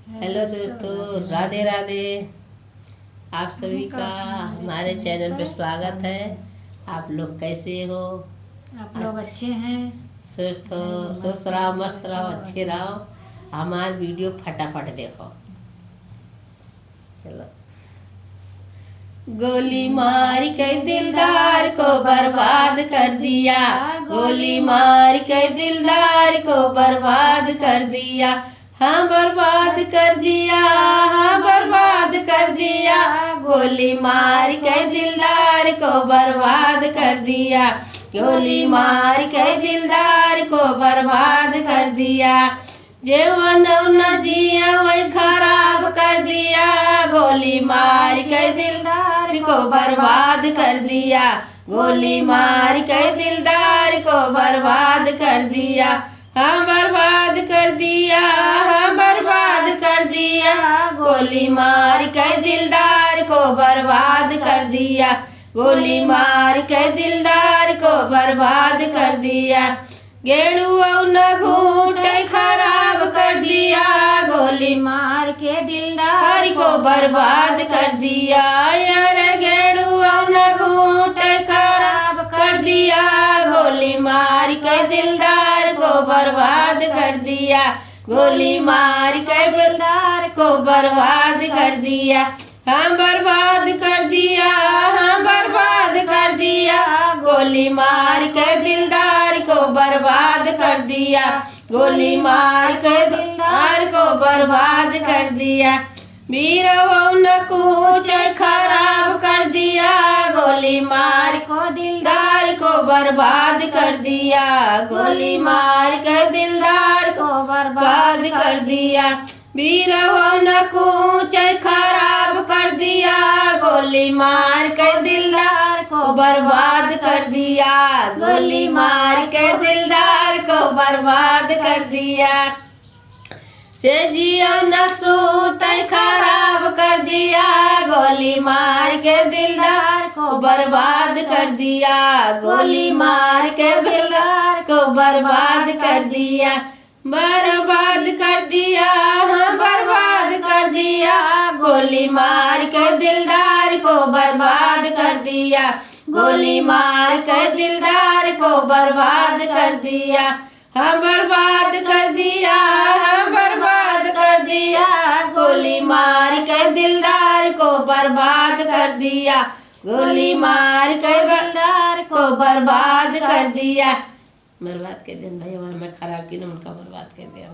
Hello दोस्तों, राधे राधे। आप सभी का हमारे चैनल पर स्वागत है। आप लोग कैसे हो? आप लोग अच्छे हैं? स्वस्थ हो, स्वस्थ रहो, मस्त रहो, अच्छे रहो। हमारा वीडियो फटाफट देखो। चलो। गोली मार के दिलदार को बर्बाद कर दिया, गोली मार के दिलदार को बर्बाद कर दिया। हाँ बर्बाद कर दिया, हाँ बर्बाद कर दिया। गोली मार के दिलदार को बर्बाद कर दिया, गोली मार के दिलदार को बर्बाद कर दिया। जेवन न जिया वही खराब कर दिया, गोली मार के दिलदार को बर्बाद कर दिया, गोली मार के दिलदार को बर्बाद कर दिया। हाँ बर्बाद कर दिया, हाँ बर्बाद कर दिया। गोली मार के दिलदार को बर्बाद कर दिया, गोली मार के दिलदार को बर्बाद कर दिया। गेड़ुआ न घूटे खराब कर दिया, गोली मार के दिलदार को बर्बाद कर दिया। यार गेड़ुआ न घूटे खराब कर दिया, गोली मार के दिलदार को बर्बाद कर दिया, गोली मार के दिलदार को बर्बाद कर दिया। हाँ बर्बाद कर दिया, हाँ बर्बाद कर दिया। गोली मार के दिलदार को बर्बाद कर दिया, गोली मार के दिलदार को बर्बाद कर दिया। वीरवो न कूच खराब कर दिया, गोली मार को दिलदार को बर्बाद कर दिया, गोली मार के दिलदार को बर्बाद कर दिया। वीरवो न कूच खराब कर दिया, गोली मार के दिलदार को बर्बाद कर दिया, गोली मार के दिलदार को बर्बाद कर दिया। से जिया न सूत खराब कर दिया, गोली मार के दिलदार को बर्बाद कर दिया, गोली मार के दिलदार को बर्बाद कर दिया। बर्बाद कर दिया, हाँ बर्बाद कर दिया। गोली मार के दिलदार को बर्बाद कर दिया, गोली मार के दिलदार को बर्बाद कर दिया। हाँ बर्बाद कर दिया, हाँ बर्बाद कर दिया। गोली मार के दिलदार को बर्बाद कर दिया, गोली मार के दिलदार को बर्बाद कर दिया। बर्बाद कर दिया भाई, मैं खराब की ना उनका बर्बाद कर दिया।